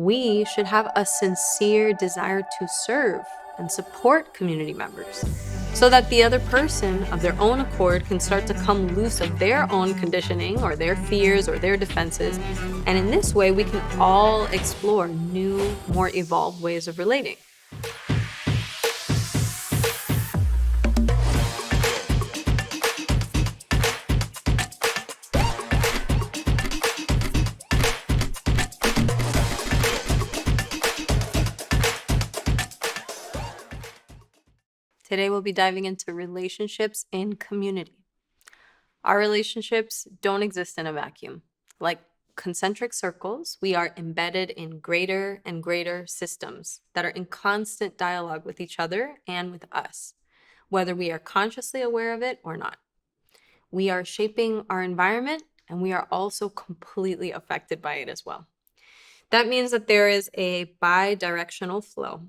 we should have a sincere desire to serve and support community members so that the other person of their own accord can start to come loose of their own conditioning or their fears or their defenses. And in this way, we can all explore new, more evolved ways of relating. Today, we'll be diving into relationships in community. Our relationships don't exist in a vacuum. Like concentric circles, we are embedded in greater and greater systems that are in constant dialogue with each other and with us, whether we are consciously aware of it or not. We are shaping our environment, and we are also completely affected by it as well. That means that there is a bi-directional flow,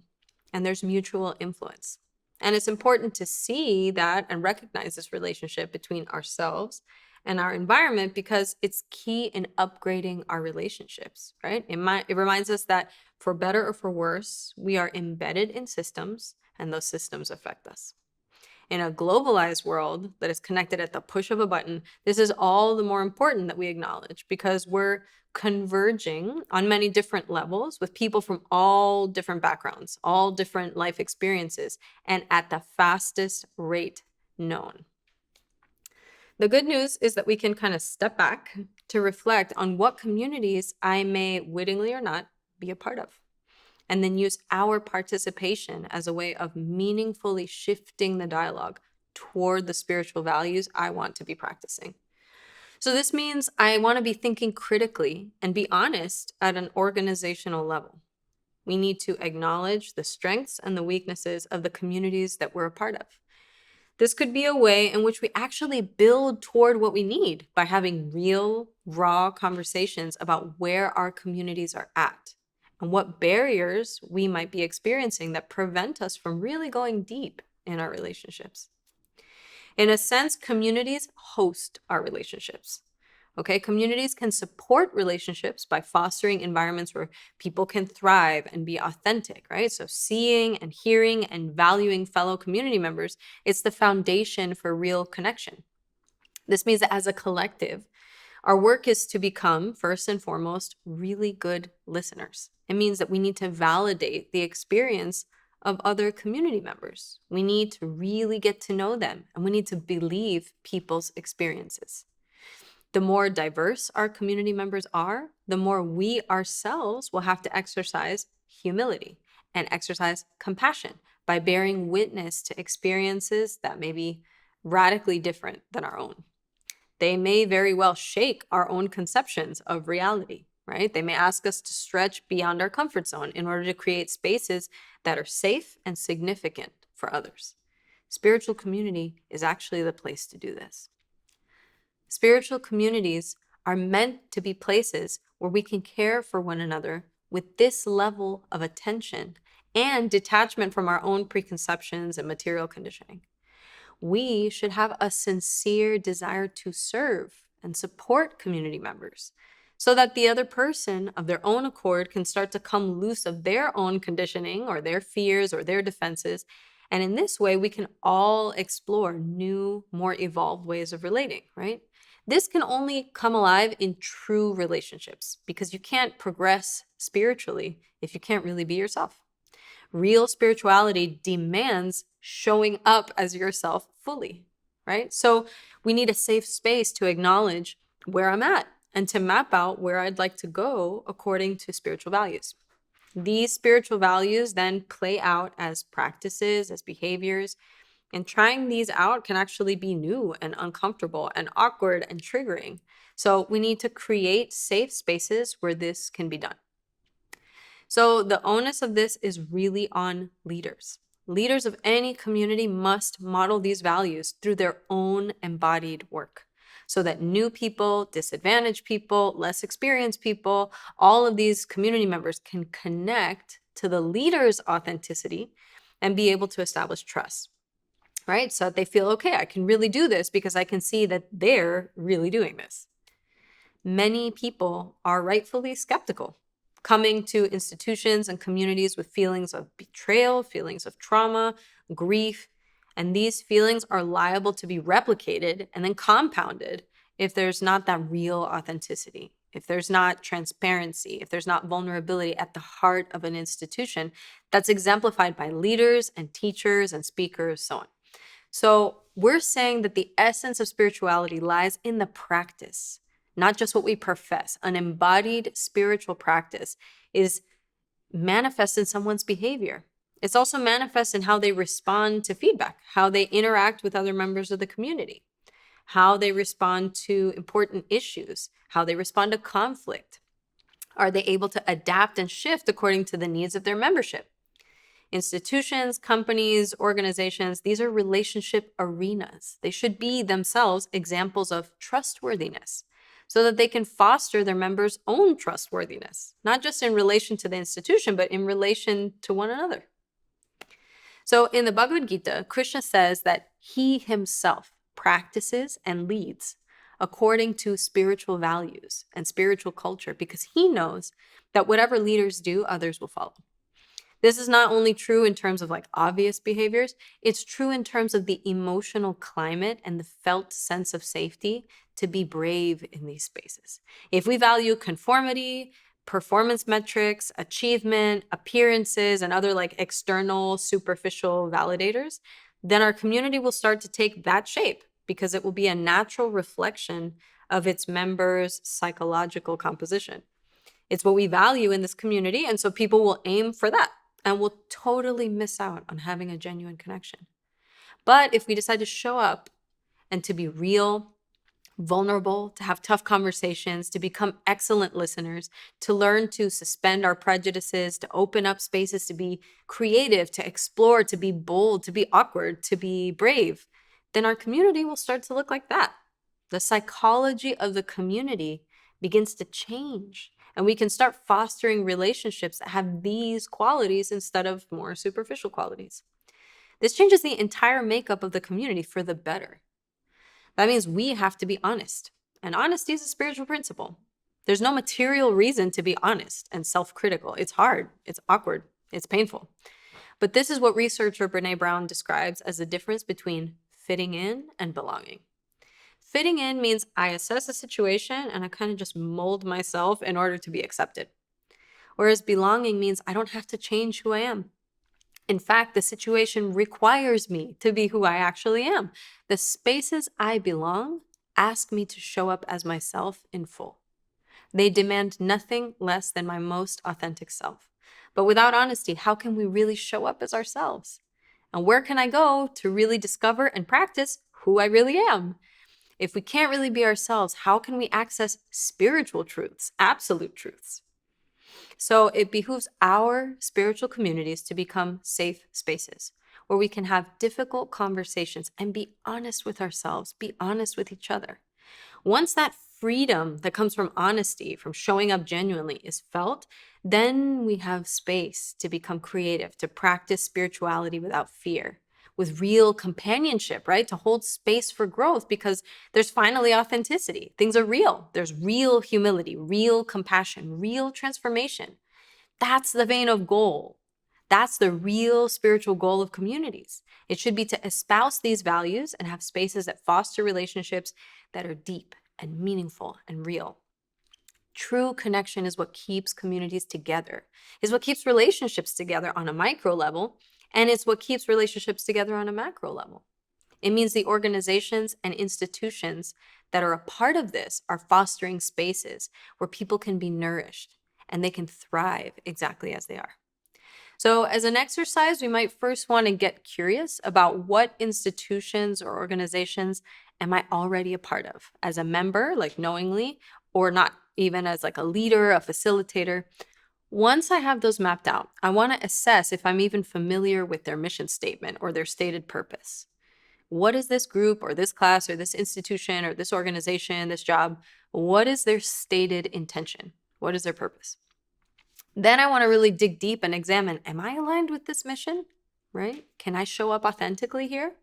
and there's mutual influence. And it's important to see that and recognize this relationship between ourselves and our environment because it's key in upgrading our relationships, right? It reminds us that for better or for worse, we are embedded in systems and those systems affect us. In a globalized world that is connected at the push of a button, this is all the more important that we acknowledge because we're converging on many different levels with people from all different backgrounds, all different life experiences, and at the fastest rate known. The good news is that we can kind of step back to reflect on what communities I may wittingly or not be a part of, and then use our participation as a way of meaningfully shifting the dialogue toward the spiritual values I want to be practicing. So this means I want to be thinking critically and be honest at an organizational level. We need to acknowledge the strengths and the weaknesses of the communities that we're a part of. This could be a way in which we actually build toward what we need by having real, raw conversations about where our communities are at and what barriers we might be experiencing that prevent us from really going deep in our relationships. In a sense, communities host our relationships. Okay, communities can support relationships by fostering environments where people can thrive and be authentic, right? So seeing and hearing and valuing fellow community members, it's the foundation for real connection. This means that as a collective, our work is to become, first and foremost, really good listeners. It means that we need to validate the experience of other community members. We need to really get to know them, and we need to believe people's experiences. The more diverse our community members are, the more we ourselves will have to exercise humility and exercise compassion by bearing witness to experiences that may be radically different than our own. They may very well shake our own conceptions of reality, right? They may ask us to stretch beyond our comfort zone in order to create spaces that are safe and significant for others. Spiritual community is actually the place to do this. Spiritual communities are meant to be places where we can care for one another with this level of attention and detachment from our own preconceptions and material conditioning. We should have a sincere desire to serve and support community members so that the other person of their own accord can start to come loose of their own conditioning or their fears or their defenses. And in this way, we can all explore new, more evolved ways of relating, right? This can only come alive in true relationships because you can't progress spiritually if you can't really be yourself. Real spirituality demands showing up as yourself fully, right? So we need a safe space to acknowledge where I'm at and to map out where I'd like to go according to spiritual values. These spiritual values then play out as practices, as behaviors, and trying these out can actually be new and uncomfortable and awkward and triggering. So we need to create safe spaces where this can be done. So the onus of this is really on leaders. Leaders of any community must model these values through their own embodied work so that new people, disadvantaged people, less experienced people, all of these community members can connect to the leader's authenticity and be able to establish trust, right? So that they feel, okay, I can really do this because I can see that they're really doing this. Many people are rightfully skeptical coming to institutions and communities with feelings of betrayal, feelings of trauma, grief, and these feelings are liable to be replicated and then compounded if there's not that real authenticity, if there's not transparency, if there's not vulnerability at the heart of an institution that's exemplified by leaders and teachers and speakers, so on. So we're saying that the essence of spirituality lies in the practice, not just what we profess. An embodied spiritual practice is manifest in someone's behavior. It's also manifest in how they respond to feedback, how they interact with other members of the community, how they respond to important issues, how they respond to conflict. Are they able to adapt and shift according to the needs of their membership? Institutions, companies, organizations, these are relationship arenas. They should be themselves examples of trustworthiness so that they can foster their members' own trustworthiness, not just in relation to the institution, but in relation to one another. So in the Bhagavad Gita, Krishna says that he himself practices and leads according to spiritual values and spiritual culture because he knows that whatever leaders do, others will follow. This is not only true in terms of like obvious behaviors, it's true in terms of the emotional climate and the felt sense of safety to be brave in these spaces. If we value conformity, performance metrics, achievement, appearances, and other like external superficial validators, then our community will start to take that shape because it will be a natural reflection of its members' psychological composition. It's what we value in this community, and so people will aim for that and will totally miss out on having a genuine connection. But if we decide to show up and to be real, vulnerable, to have tough conversations, to become excellent listeners, to learn to suspend our prejudices, to open up spaces, to be creative, to explore, to be bold, to be awkward, to be brave, then our community will start to look like that. The psychology of the community begins to change, and we can start fostering relationships that have these qualities instead of more superficial qualities. This changes the entire makeup of the community for the better. That means we have to be honest, and honesty is a spiritual principle. There's no material reason to be honest and self-critical. It's hard, it's awkward, it's painful. But this is what researcher Brené Brown describes as the difference between fitting in and belonging. Fitting in means I assess a situation and I kind of just mold myself in order to be accepted. Whereas belonging means I don't have to change who I am. In fact, the situation requires me to be who I actually am. The spaces I belong ask me to show up as myself in full. They demand nothing less than my most authentic self. But without honesty, how can we really show up as ourselves? And where can I go to really discover and practice who I really am? If we can't really be ourselves, how can we access spiritual truths, absolute truths? So it behooves our spiritual communities to become safe spaces where we can have difficult conversations and be honest with ourselves, be honest with each other. Once that freedom that comes from honesty, from showing up genuinely is felt, then we have space to become creative, to practice spirituality without fear, with real companionship, right? To hold space for growth because there's finally authenticity. Things are real. There's real humility, real compassion, real transformation. That's the vein of goal. That's the real spiritual goal of communities. It should be to espouse these values and have spaces that foster relationships that are deep and meaningful and real. True connection is what keeps communities together, is what keeps relationships together on a micro level, and it's what keeps relationships together on a macro level. It means the organizations and institutions that are a part of this are fostering spaces where people can be nourished and they can thrive exactly as they are. So as an exercise, we might first want to get curious about what institutions or organizations am I already a part of as a member, like knowingly, or not even as like a leader, a facilitator. Once I have those mapped out, I want to assess if I'm even familiar with their mission statement or their stated purpose. What is this group or this class or this institution or this organization, this job? What is their stated intention? What is their purpose? Then I want to really dig deep and examine, am I aligned with this mission, right? Can I show up authentically here?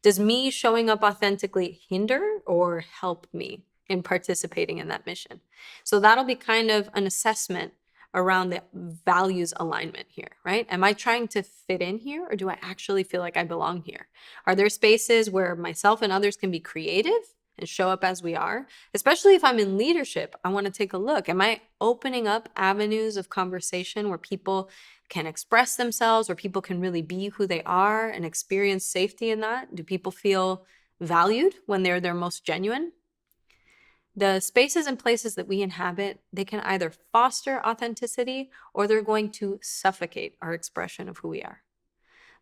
Does me showing up authentically hinder or help me in participating in that mission? So that'll be kind of an assessment around the values alignment here, right? Am I trying to fit in here, or do I actually feel like I belong here? Are there spaces where myself and others can be creative and show up as we are? Especially if I'm in leadership, I want to take a look. Am I opening up avenues of conversation where people can express themselves, where people can really be who they are and experience safety in that? Do people feel valued when they're their most genuine? The spaces and places that we inhabit, they can either foster authenticity or they're going to suffocate our expression of who we are.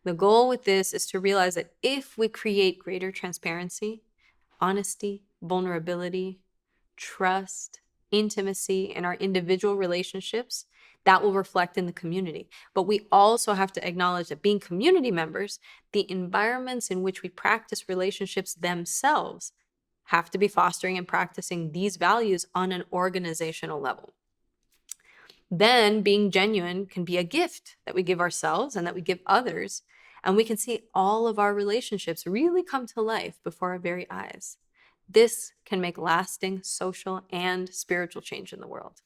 The goal with this is to realize that if we create greater transparency, honesty, vulnerability, trust, intimacy in our individual relationships, that will reflect in the community. But we also have to acknowledge that being community members, the environments in which we practice relationships themselves have to be fostering and practicing these values on an organizational level. Then being genuine can be a gift that we give ourselves and that we give others, and we can see all of our relationships really come to life before our very eyes. This can make lasting social and spiritual change in the world.